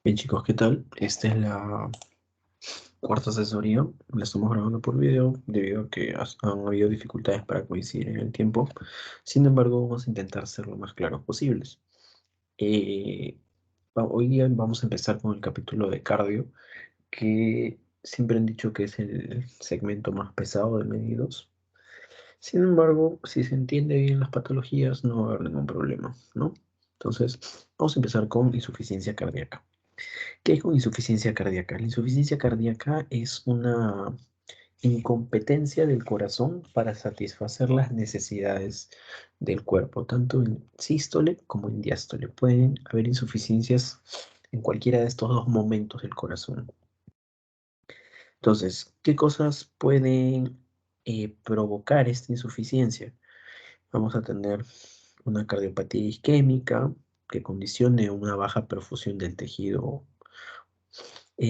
Bien chicos, ¿qué tal? Esta es la cuarta asesoría. La estamos grabando por video debido a que han habido dificultades para coincidir en el tiempo. Sin embargo, vamos a intentar ser lo más claros posibles. Eh, Hoy día vamos a empezar con el capítulo de cardio, que siempre han dicho que es el segmento más pesado de medidos. Sin embargo, si se entiende bien las patologías, no va a haber ningún problema, ¿no? Entonces, vamos a empezar con insuficiencia cardíaca. ¿Qué es con insuficiencia cardíaca? La insuficiencia cardíaca es una incompetencia del corazón para satisfacer las necesidades del cuerpo, tanto en sístole como en diástole. Pueden haber insuficiencias en cualquiera de estos dos momentos del corazón. Entonces, ¿qué cosas pueden provocar esta insuficiencia? Vamos a tener una cardiopatía isquémica que condicione una baja perfusión del tejido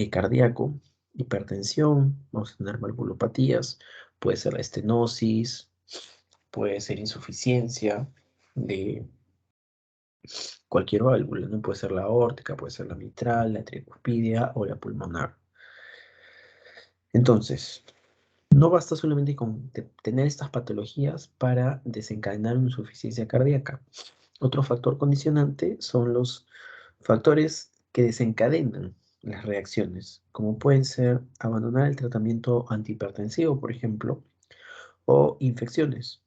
cardíaco, hipertensión, vamos a tener valvulopatías, puede ser la estenosis, puede ser insuficiencia de cualquier válvula, ¿no? Puede ser la aórtica, puede ser la mitral, la tricuspidia o la pulmonar. Entonces, no basta solamente con tener estas patologías para desencadenar una insuficiencia cardíaca. Otro factor condicionante son los factores que desencadenan las reacciones, como pueden ser abandonar el tratamiento antihipertensivo, por ejemplo, o infecciones,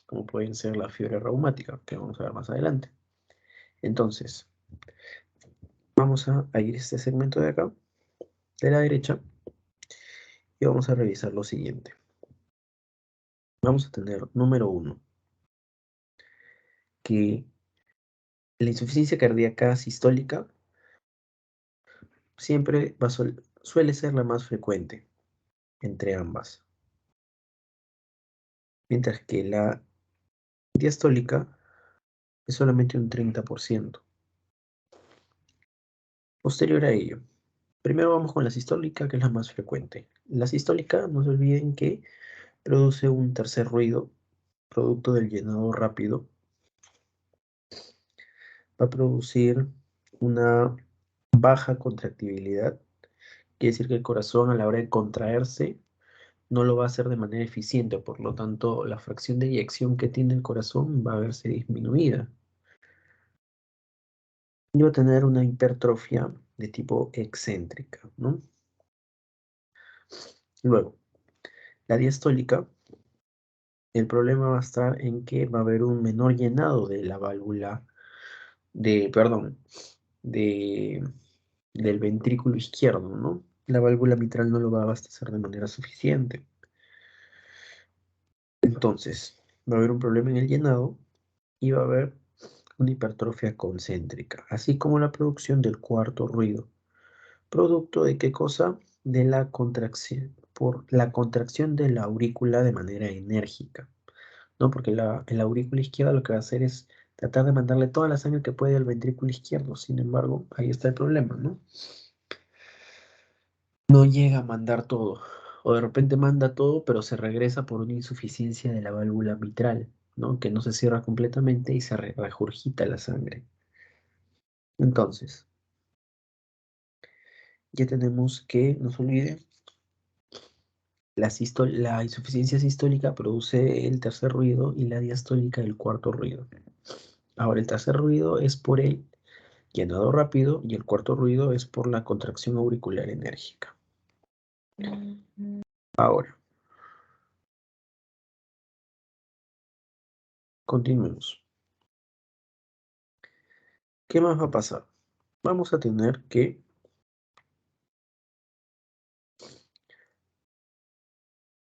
como pueden ser la fiebre reumática, que vamos a ver más adelante. Entonces, vamos a ir a este segmento de acá, de la derecha, y vamos a revisar lo siguiente. Vamos a tener, número 1, que la insuficiencia cardíaca sistólica siempre suele ser la más frecuente entre ambas, mientras que la diastólica es solamente un 30%. Posterior a ello, primero vamos con la sistólica, que es la más frecuente. La sistólica, no se olviden que produce un tercer ruido, producto del llenado rápido. Va a producir una baja contractibilidad, quiere decir que el corazón a la hora de contraerse no lo va a hacer de manera eficiente, por lo tanto la fracción de eyección que tiene el corazón va a verse disminuida. Y va a tener una hipertrofia de tipo excéntrica, ¿no? Luego, la diastólica, el problema va a estar en que va a haber un menor llenado de la válvula, perdón, de, del ventrículo izquierdo, ¿no? La válvula mitral no lo va a abastecer de manera suficiente. Entonces, va a haber un problema en el llenado y va a haber una hipertrofia concéntrica, así como la producción del cuarto ruido. ¿Producto de qué cosa? De la contracción, por la contracción de la aurícula de manera enérgica, ¿no? Porque la aurícula izquierda lo que va a hacer es tratar de mandarle toda la sangre que puede al ventrículo izquierdo. Sin embargo, ahí está el problema, ¿no? No llega a mandar todo. O de repente manda todo, pero se regresa por una insuficiencia de la válvula mitral, ¿no? Que no se cierra completamente y se regurgita la sangre. Entonces, ya tenemos que, no se olviden, la insuficiencia sistólica produce el tercer ruido y la diastólica el cuarto ruido. Ahora, el tercer ruido es por el llenado rápido y el cuarto ruido es por la contracción auricular enérgica. Ahora, continuemos. ¿Qué más va a pasar? Vamos a tener que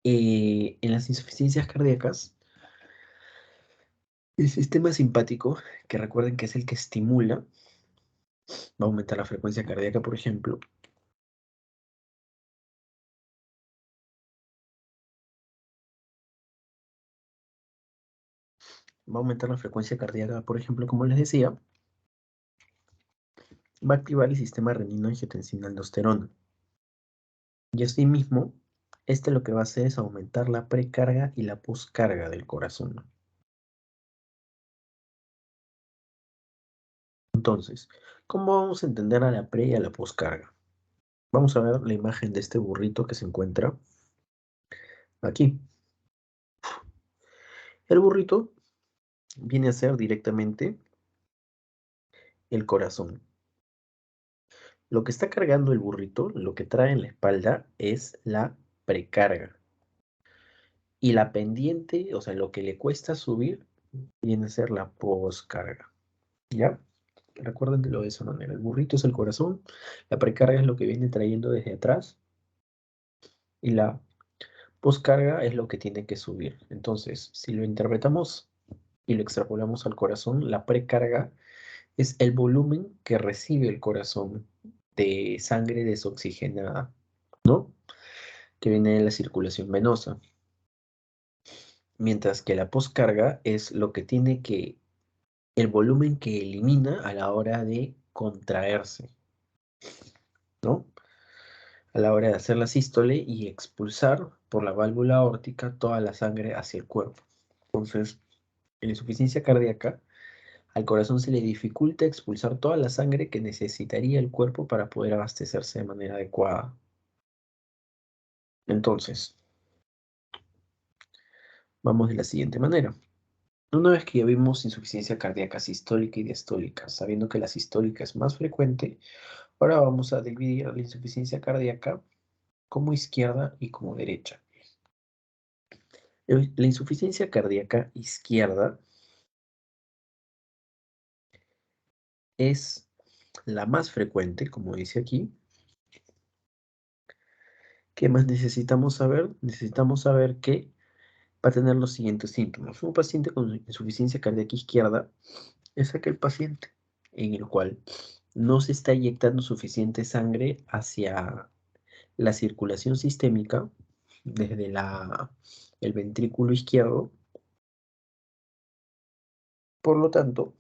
en las insuficiencias cardíacas, el sistema simpático, que recuerden que es el que estimula, va a aumentar la frecuencia cardíaca, por ejemplo. Va a aumentar la frecuencia cardíaca, por ejemplo, como les decía, va a activar el sistema renina-angiotensina-aldosterona. Y asimismo, este lo que va a hacer es aumentar la precarga y la poscarga del corazón. Entonces, ¿Cómo vamos a entender a la pre y a la poscarga? Vamos a ver la imagen de este burrito que se encuentra aquí. El burrito viene a ser directamente el corazón. Lo que está cargando el burrito, lo que trae en la espalda, es la precarga. Y la pendiente, o sea, lo que le cuesta subir, viene a ser la poscarga. ¿Ya? Recuérdenlo de esa manera. El burrito es el corazón, la precarga es lo que viene trayendo desde atrás y la poscarga es lo que tiene que subir. Entonces, si lo interpretamos y lo extrapolamos al corazón, la precarga es el volumen que recibe el corazón de sangre desoxigenada, ¿no? Que viene de la circulación venosa. Mientras que la poscarga es lo que tiene que, el volumen que elimina a la hora de contraerse, ¿no? A la hora de hacer la sístole y expulsar por la válvula aórtica toda la sangre hacia el cuerpo. Entonces, en insuficiencia cardíaca, al corazón se le dificulta expulsar toda la sangre que necesitaría el cuerpo para poder abastecerse de manera adecuada. Entonces, vamos de la siguiente manera. Una vez que ya vimos insuficiencia cardíaca sistólica y diastólica, sabiendo que la sistólica es más frecuente, ahora vamos a dividir la insuficiencia cardíaca como izquierda y como derecha. La insuficiencia cardíaca izquierda es la más frecuente, como dice aquí. ¿Qué más necesitamos saber? Necesitamos saber que va a tener los siguientes síntomas. Un paciente con insuficiencia cardíaca izquierda es aquel paciente en el cual no se está inyectando suficiente sangre hacia la circulación sistémica desde el ventrículo izquierdo. Por lo tanto,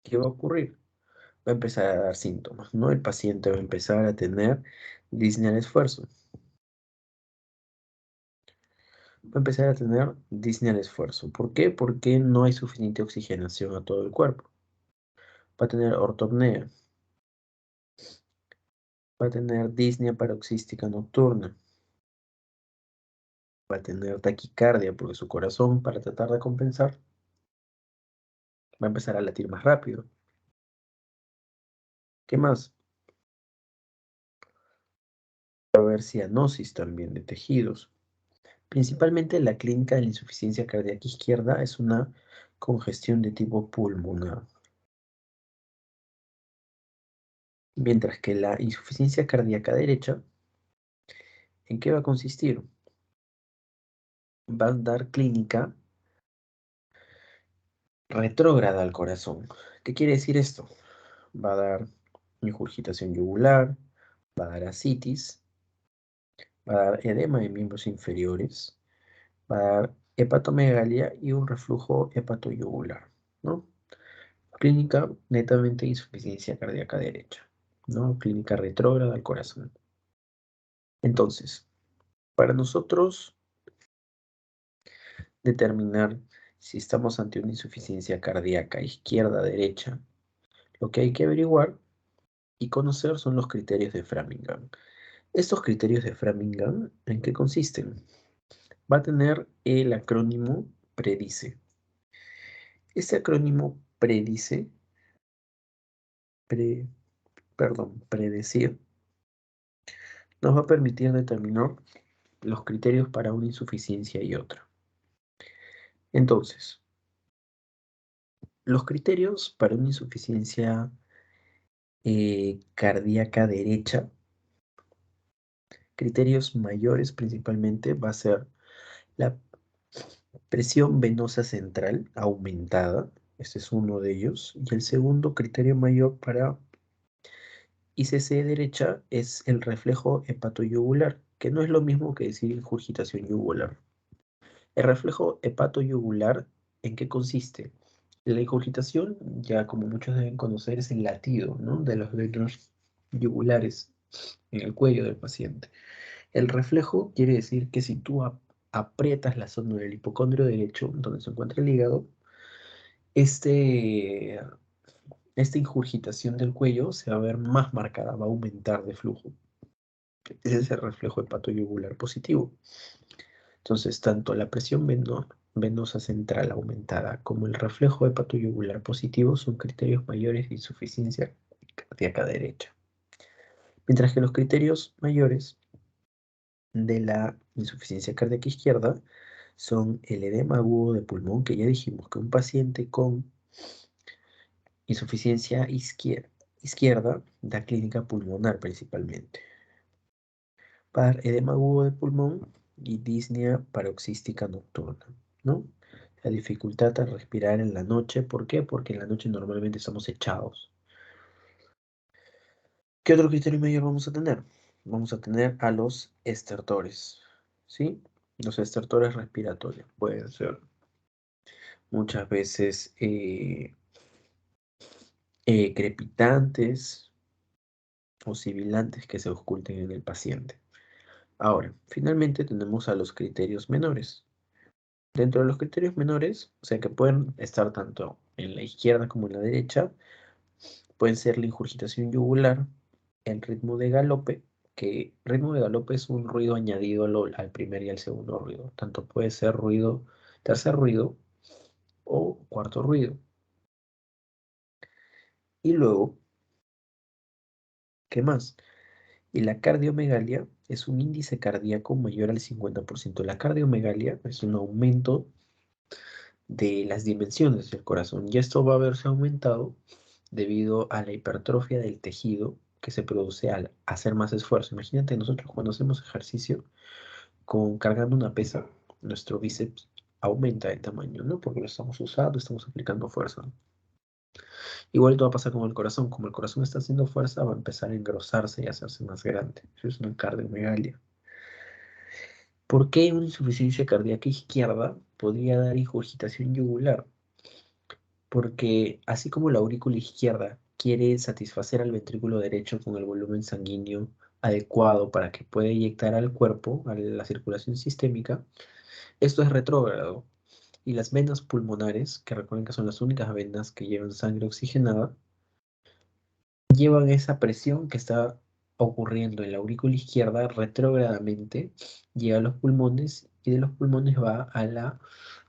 ¿qué va a ocurrir? Va a empezar a dar síntomas, ¿no? El paciente va a empezar a tener disnea al esfuerzo. Va a empezar a tener disnea al esfuerzo. ¿Por qué? Porque no hay suficiente oxigenación a todo el cuerpo. Va a tener ortopnea. Va a tener disnea paroxística nocturna. Va a tener taquicardia porque su corazón, para tratar de compensar, va a empezar a latir más rápido. ¿Qué más? Va a haber cianosis también de tejidos. Principalmente la clínica de la insuficiencia cardíaca izquierda es una congestión de tipo pulmonar. Mientras que la insuficiencia cardíaca derecha, ¿en qué va a consistir? Va a dar clínica retrógrada al corazón. ¿Qué quiere decir esto? Va a dar ingurgitación yugular, va a dar ascitis, va a dar edema de miembros inferiores, va a dar hepatomegalia y un reflujo hepatoyugular, ¿no? Clínica netamente insuficiencia cardíaca derecha, ¿no? Clínica retrógrada al corazón. Entonces, para nosotros determinar si estamos ante una insuficiencia cardíaca izquierda-derecha, lo que hay que averiguar y conocer son los criterios de Framingham. Estos criterios de Framingham, ¿en qué consisten? Va a tener el acrónimo PREDICE. Este acrónimo PREDICE, predecir, nos va a permitir determinar los criterios para una insuficiencia y otra. Entonces, los criterios para una insuficiencia cardíaca derecha, criterios mayores principalmente, va a ser la presión venosa central aumentada, este es uno de ellos, y el segundo criterio mayor para ICC derecha es el reflejo hepatoyugular, que no es lo mismo que decir ingurgitación yugular. El reflejo hepatoyugular, ¿en qué consiste? La ingurgitación, ya como muchos deben conocer, es el latido, ¿no?, de los venos yugulares en el cuello del paciente. El reflejo quiere decir que si tú aprietas la zona del hipocondrio derecho, donde se encuentra el hígado, este esta ingurgitación del cuello se va a ver más marcada, va a aumentar de flujo. Ese es el reflejo hepatoyugular positivo. Entonces, tanto la presión venosa central aumentada como el reflejo hepatoyugular positivo son criterios mayores de insuficiencia cardíaca derecha. Mientras que los criterios mayores de la insuficiencia cardíaca izquierda son el edema agudo de pulmón, que ya dijimos que un paciente con insuficiencia izquierda da clínica pulmonar principalmente. Edema agudo de pulmón y disnea paroxística nocturna, ¿no? La dificultad al respirar en la noche, ¿por qué? Porque en la noche normalmente estamos echados. ¿Qué otro criterio mayor vamos a tener? Vamos a tener a los estertores, ¿sí? Los estertores respiratorios pueden ser muchas veces crepitantes o sibilantes que se oculten en el paciente. Ahora, finalmente tenemos a los criterios menores. Dentro de los criterios menores, o sea que pueden estar tanto en la izquierda como en la derecha, pueden ser la ingurgitación yugular, el ritmo de galope, que ritmo de galope es un ruido añadido al primer y al segundo ruido. Tanto puede ser ruido, tercer ruido o cuarto ruido. Y luego, ¿qué más? Y la cardiomegalia es un índice cardíaco mayor al 50%. La cardiomegalia es un aumento de las dimensiones del corazón. Y esto va a verse aumentado debido a la hipertrofia del tejido que se produce al hacer más esfuerzo. Imagínate nosotros cuando hacemos ejercicio cargando una pesa, nuestro bíceps aumenta de tamaño, ¿no? Porque lo estamos usando, estamos aplicando fuerza. Igual todo va a pasar con el corazón. Como el corazón está haciendo fuerza, va a empezar a engrosarse y a hacerse más grande. Eso es una cardiomegalia. ¿Por qué una insuficiencia cardíaca izquierda podría dar ingurgitación yugular? Porque así como la aurícula izquierda quiere satisfacer al ventrículo derecho con el volumen sanguíneo adecuado para que pueda inyectar al cuerpo, a la circulación sistémica, esto es retrógrado. Y las venas pulmonares, que recuerden que son las únicas venas que llevan sangre oxigenada, llevan esa presión que está ocurriendo en la aurícula izquierda retrógradamente, llega a los pulmones y de los pulmones va a la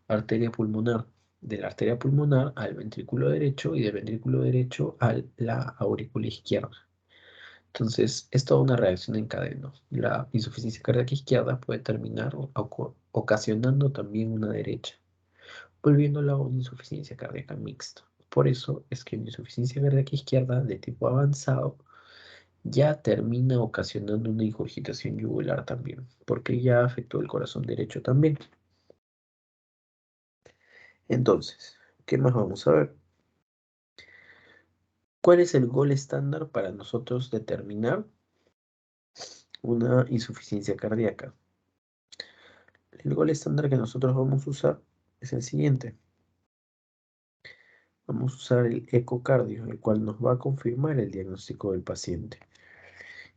arteria pulmonar, de la arteria pulmonar al ventrículo derecho y del ventrículo derecho a la aurícula izquierda. Entonces, es toda una reacción en cadena. La insuficiencia cardíaca izquierda puede terminar ocasionando también una derecha, volviéndola a una insuficiencia cardíaca mixta. Por eso es que una insuficiencia cardíaca izquierda de tipo avanzado ya termina ocasionando una ingurgitación yugular también, porque ya afectó el corazón derecho también. Entonces, ¿qué más vamos a ver? ¿Cuál es el gol estándar para nosotros determinar una insuficiencia cardíaca? El gol estándar que nosotros vamos a usar es el siguiente. Vamos a usar el ecocardio, el cual nos va a confirmar el diagnóstico del paciente.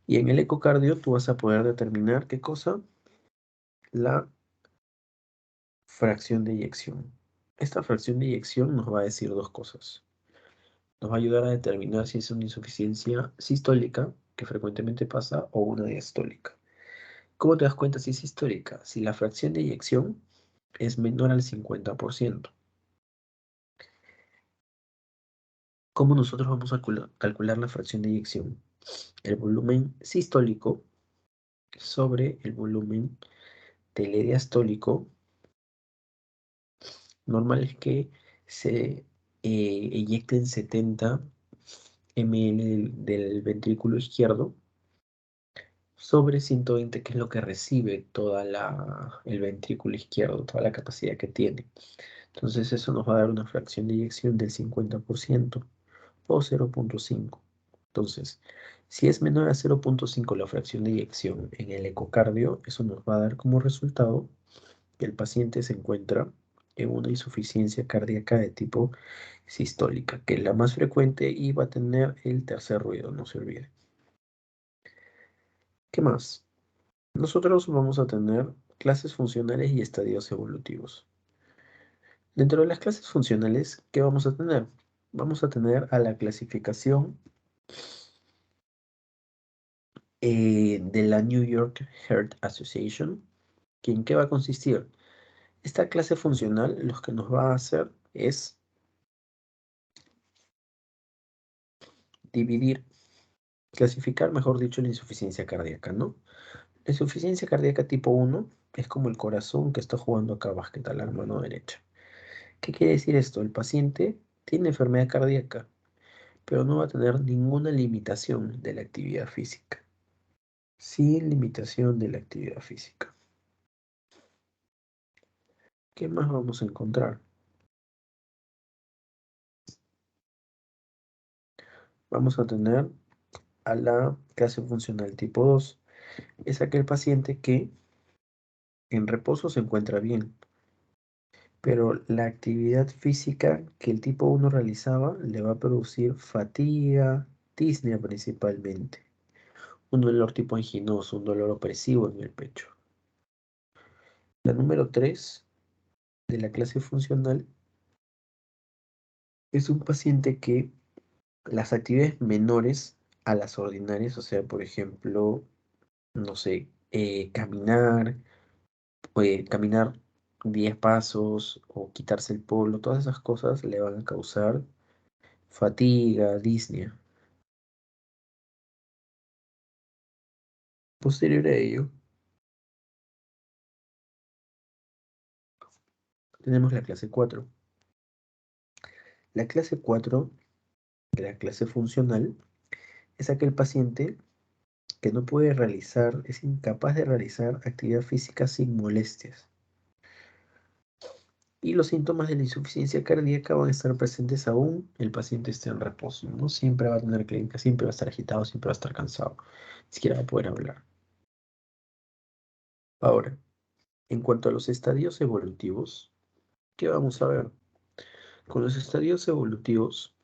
Y en el ecocardio tú vas a poder determinar qué cosa, la fracción de eyección. Esta fracción de eyección nos va a decir dos cosas. Nos va a ayudar a determinar si es una insuficiencia sistólica, que frecuentemente pasa, o una diastólica. ¿Cómo te das cuenta si es histórica? Si la fracción de eyección es menor al 50%. ¿Cómo nosotros vamos a calcular la fracción de eyección? El volumen sistólico sobre el volumen telediastólico. Normal es que se eyecten 70 ml del ventrículo izquierdo sobre 120, que es lo que recibe el ventrículo izquierdo, toda la capacidad que tiene. Entonces eso nos va a dar una fracción de eyección del 50% o 0,5. Entonces, si es menor a 0,5 la fracción de eyección en el ecocardio, eso nos va a dar como resultado que el paciente se encuentra en una insuficiencia cardíaca de tipo sistólica, que es la más frecuente y va a tener el tercer ruido, no se olvide. ¿Qué más? Nosotros vamos a tener clases funcionales y estadios evolutivos. Dentro de las clases funcionales, ¿qué vamos a tener? Vamos a tener a la clasificación de la New York Heart Association, que ¿en qué va a consistir? Esta clase funcional lo que nos va a hacer es dividir, clasificar, mejor dicho, la insuficiencia cardíaca, ¿no? La insuficiencia cardíaca tipo 1 es como el corazón que está jugando acá básquet a la mano derecha. ¿Qué quiere decir esto? El paciente tiene enfermedad cardíaca, pero no va a tener ninguna limitación de la actividad física. Sin limitación de la actividad física. ¿Qué más vamos a encontrar? Vamos a tener a la clase funcional tipo 2. Es aquel paciente que en reposo se encuentra bien, pero la actividad física que el tipo 1 realizaba le va a producir fatiga, disnea principalmente, un dolor tipo anginoso, un dolor opresivo en el pecho. La número 3 de la clase funcional es un paciente que las actividades menores a las ordinarias, o sea, por ejemplo, no sé, caminar 10 pasos o quitarse el polo, todas esas cosas le van a causar fatiga, disnea. Posterior a ello, tenemos la clase 4. La clase 4 de la clase funcional es aquel paciente que no puede realizar, es incapaz de realizar actividad física sin molestias. Y los síntomas de la insuficiencia cardíaca van a estar presentes aún el paciente esté en reposo, ¿no? Siempre va a tener clínica, siempre va a estar agitado, siempre va a estar cansado, ni siquiera va a poder hablar. Ahora, en cuanto a los estadios evolutivos, ¿qué vamos a ver? Con los estadios evolutivos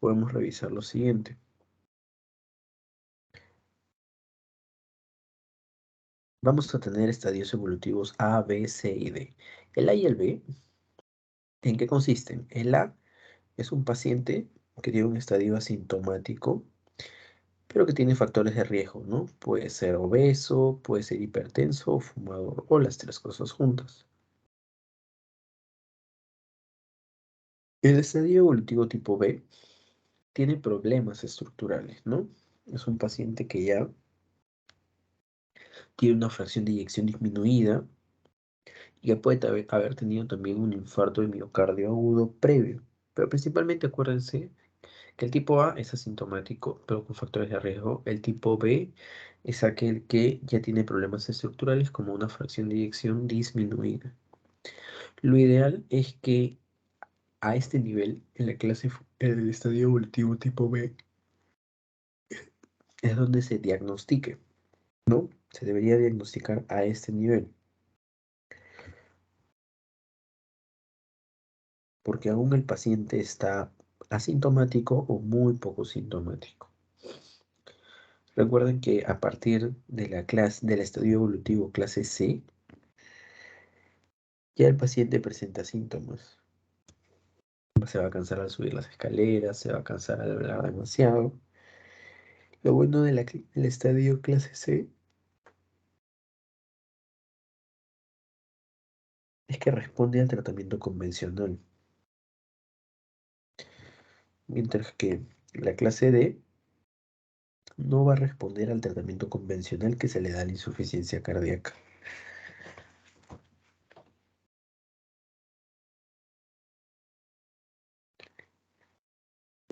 podemos revisar lo siguiente. Vamos a tener estadios evolutivos A, B, C y D. El A y el B, ¿en qué consisten? El A es un paciente que tiene un estadio asintomático, pero que tiene factores de riesgo, ¿no? Puede ser obeso, puede ser hipertenso o fumador, o las tres cosas juntas. El estadio evolutivo tipo B tiene problemas estructurales, ¿no? Es un paciente que ya tiene una fracción de eyección disminuida y que puede haber tenido también un infarto de miocardio agudo previo. Pero principalmente acuérdense que el tipo A es asintomático, pero con factores de riesgo. El tipo B es aquel que ya tiene problemas estructurales como una fracción de eyección disminuida. Lo ideal es que a este nivel, en la en el estadio evolutivo tipo B, es donde se diagnostique, ¿no? Se debería diagnosticar a este nivel, porque aún el paciente está asintomático o muy poco sintomático. Recuerden que a partir de la clase del estadio evolutivo clase C, ya el paciente presenta síntomas. Se va a cansar al subir las escaleras, se va a cansar al hablar demasiado. Lo bueno del estadio clase C es que responde al tratamiento convencional, mientras que la clase D no va a responder al tratamiento convencional que se le da a la insuficiencia cardíaca.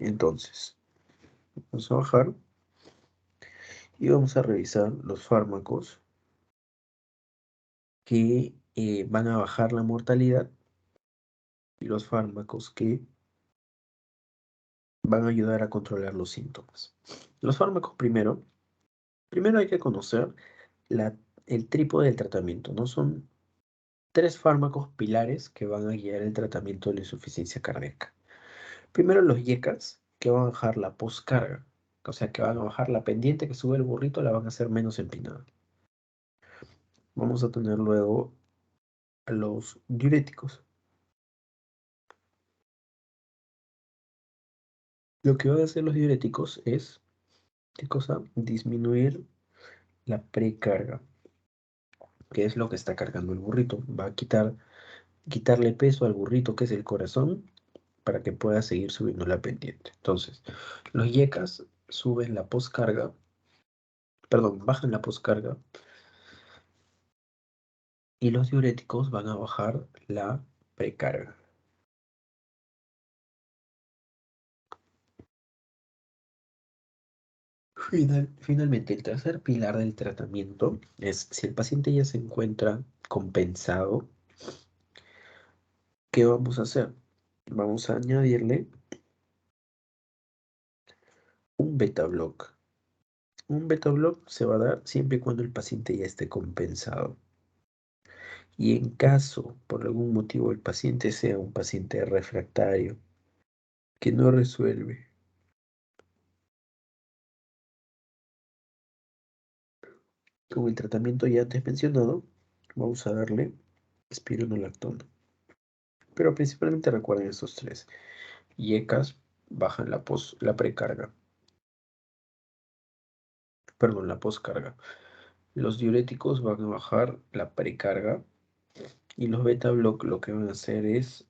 Entonces, vamos a bajar y vamos a revisar los fármacos que van a bajar la mortalidad y los fármacos que van a ayudar a controlar los síntomas. Los fármacos primero hay que conocer la- el trípode del tratamiento, ¿no? Son tres fármacos pilares que van a guiar el tratamiento de la insuficiencia cardíaca. Primero los YECAS, que van a bajar la poscarga, o sea que van a bajar la pendiente que sube el burrito, la van a hacer menos empinada. Vamos a tener luego a los diuréticos, Lo que van a hacer los diuréticos es, ¿qué cosa? Disminuir la precarga, que es lo que está cargando el burrito. Va a quitarle peso al burrito, que es el corazón, para que pueda seguir subiendo la pendiente. Entonces, los yecas suben la poscarga, perdón, bajan la poscarga, y los diuréticos van a bajar la precarga. Finalmente, el tercer pilar del tratamiento es si el paciente ya se encuentra compensado, ¿qué vamos a hacer? Vamos a añadirle un beta block. Un beta block se va a dar siempre y cuando el paciente ya esté compensado. Y en caso, por algún motivo, el paciente sea un paciente refractario que no resuelve con el tratamiento ya antes mencionado, vamos a darle espironolactona. Pero principalmente recuerden estos tres. IECAS bajan la precarga, perdón, la poscarga. Los diuréticos van a bajar la precarga y los beta block lo que van a hacer es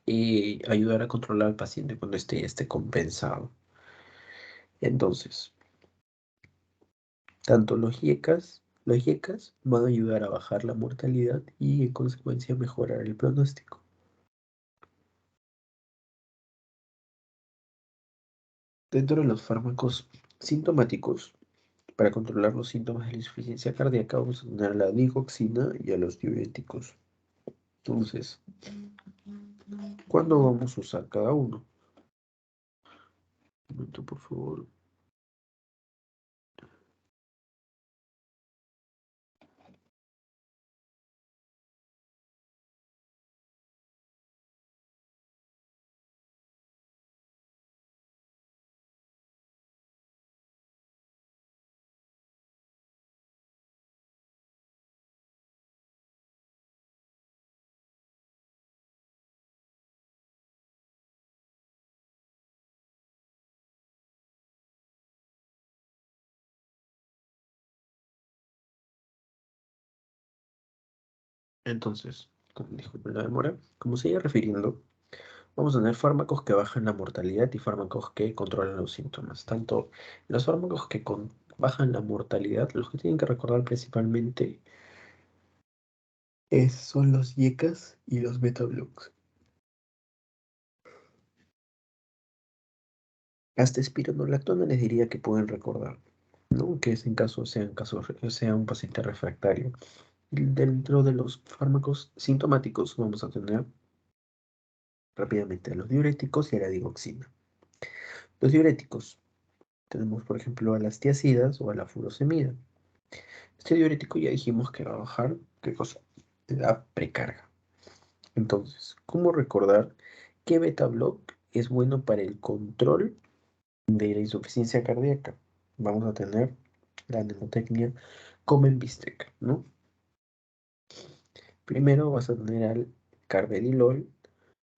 ayudar a controlar al paciente cuando esté compensado. Entonces, tanto los IECAS van a ayudar a bajar la mortalidad y en consecuencia mejorar el pronóstico. Dentro de los fármacos sintomáticos, para controlar los síntomas de la insuficiencia cardíaca, vamos a tener a la digoxina y a los diuréticos. Entonces, ¿cuándo vamos a usar cada uno? Un momento, por favor. Entonces, disculpen la demora, como se iba refiriendo, vamos a tener fármacos que bajan la mortalidad y fármacos que controlan los síntomas. Tanto los fármacos que bajan la mortalidad, los que tienen que recordar principalmente son los IECAS y los beta blocks. Hasta espironolactona les diría que pueden recordar, ¿no? Que es en caso sea un paciente refractario. Dentro de los fármacos sintomáticos vamos a tener rápidamente a los diuréticos y a la digoxina. Los diuréticos tenemos, por ejemplo, a las tiazidas o a la furosemida. Este diurético ya dijimos que va a bajar, ¿qué cosa? La precarga. Entonces, ¿cómo recordar qué beta block es bueno para el control de la insuficiencia cardíaca? Vamos a tener la mnemotecnia Comen-Bistec, ¿no? Primero vas a tener al carvedilol,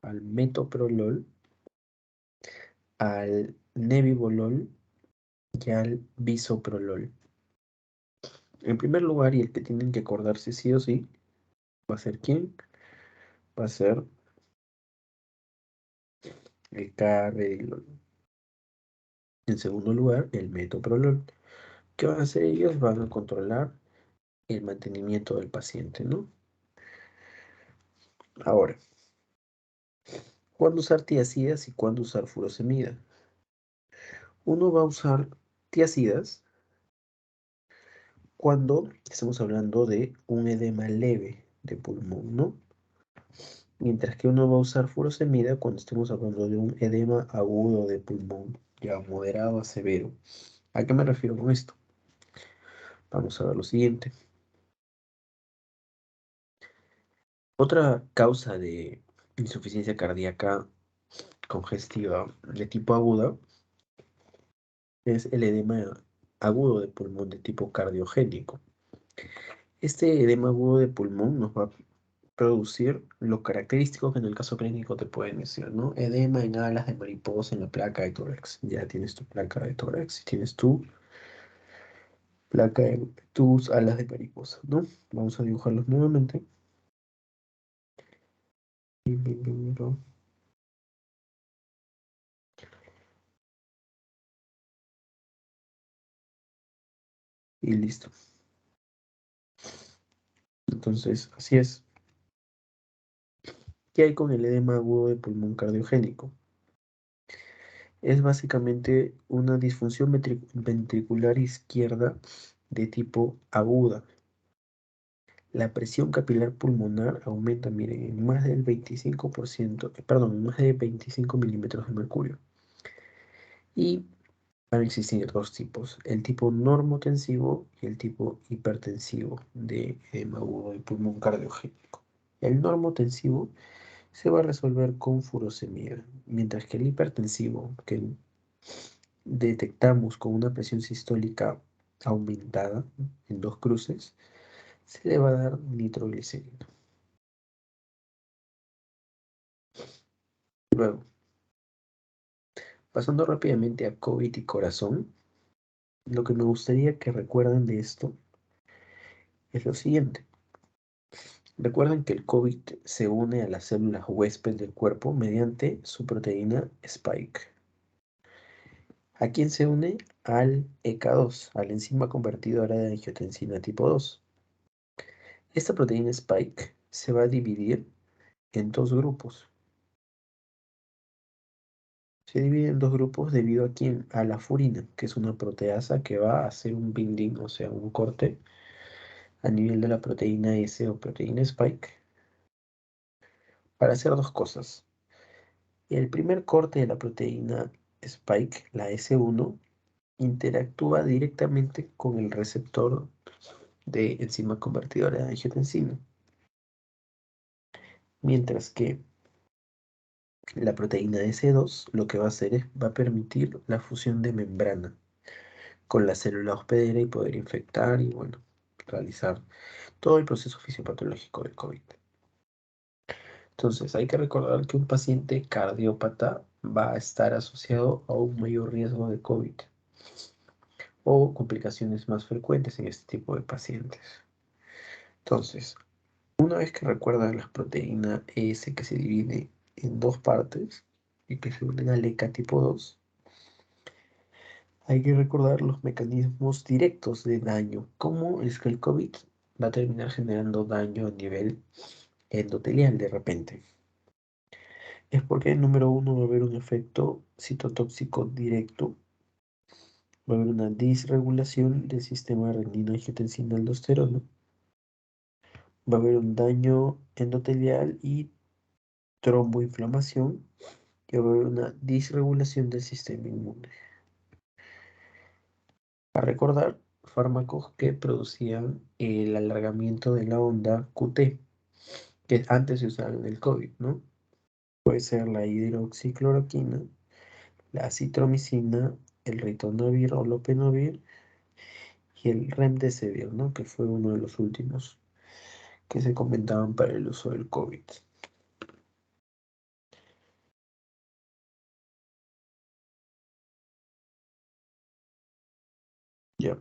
al metoprolol, al nebivolol y al bisoprolol. En primer lugar, y el que tienen que acordarse sí o sí, va a ser ¿quién? Va a ser el carvedilol. En segundo lugar, el metoprolol. ¿Qué van a hacer ellos? Van a controlar el mantenimiento del paciente, ¿no? Ahora, ¿cuándo usar tiazidas y cuándo usar furosemida? Uno va a usar tiazidas cuando estamos hablando de un edema leve de pulmón, ¿no? Mientras que uno va a usar furosemida cuando estemos hablando de un edema agudo de pulmón, ya moderado a severo. ¿A qué me refiero con esto? Vamos a ver lo siguiente. Otra causa de insuficiencia cardíaca congestiva de tipo aguda es el edema agudo de pulmón de tipo cardiogénico. Este edema agudo de pulmón nos va a producir lo característico que en el caso clínico te pueden decir, ¿no? Edema en alas de mariposa en la placa de tórax. Ya tienes tu placa de tórax y tienes tu placa de tus alas de mariposa, ¿no? Vamos a dibujarlos nuevamente. Bim, bim, bim, bim. Y listo. Entonces, así es. ¿Qué hay con el edema agudo de pulmón cardiogénico? Es básicamente una disfunción ventricular izquierda de tipo aguda. La presión capilar pulmonar aumenta, miren, en más del 25%, perdón, más de 25 milímetros de mercurio. Y van a existir dos tipos, el tipo normotensivo y el tipo hipertensivo de edema agudo de pulmón cardiogénico. El normotensivo se va a resolver con furosemida, mientras que el hipertensivo, que detectamos con una presión sistólica aumentada en dos cruces, se le va a dar nitroglicerina. Luego, pasando rápidamente a COVID y corazón, lo que me gustaría que recuerden de esto es lo siguiente. Recuerden que el COVID se une a las células huésped del cuerpo mediante su proteína Spike. ¿A quién se une? Al ECA2, a la enzima convertidora de angiotensina tipo 2. Esta proteína Spike se va a dividir en dos grupos. Se divide en dos grupos debido a quién? A la furina, que es una proteasa que va a hacer un binding, o sea, un corte a nivel de la proteína S o proteína Spike para hacer dos cosas. El primer corte de la proteína Spike, la S1, interactúa directamente con el receptor de enzima convertidora de angiotensina, mientras que la proteína S2 lo que va a hacer es va a permitir la fusión de membrana con la célula hospedera y poder infectar y bueno, realizar todo el proceso fisiopatológico del COVID. Entonces, hay que recordar que un paciente cardiópata va a estar asociado a un mayor riesgo de COVID o complicaciones más frecuentes en este tipo de pacientes. Entonces, una vez que recuerdan las proteínas ES que se divide en dos partes y que se unen al ECA tipo 2, hay que recordar los mecanismos directos de daño. ¿Cómo es que el COVID va a terminar generando daño a nivel endotelial de repente? Es porque, número uno, va a haber un efecto citotóxico directo, va a haber una disregulación del sistema renina-angiotensina-aldosterona, va a haber un daño endotelial y tromboinflamación, y va a haber una disregulación del sistema inmune. A recordar, fármacos que producían el alargamiento de la onda QT, que antes se usaban en el COVID, ¿no? Puede ser la hidroxicloroquina, la acitromicina, el ritonavir o lopenovir y el remdesivir, ¿no? Que fue uno de los últimos que se comentaban para el uso del COVID. Ya.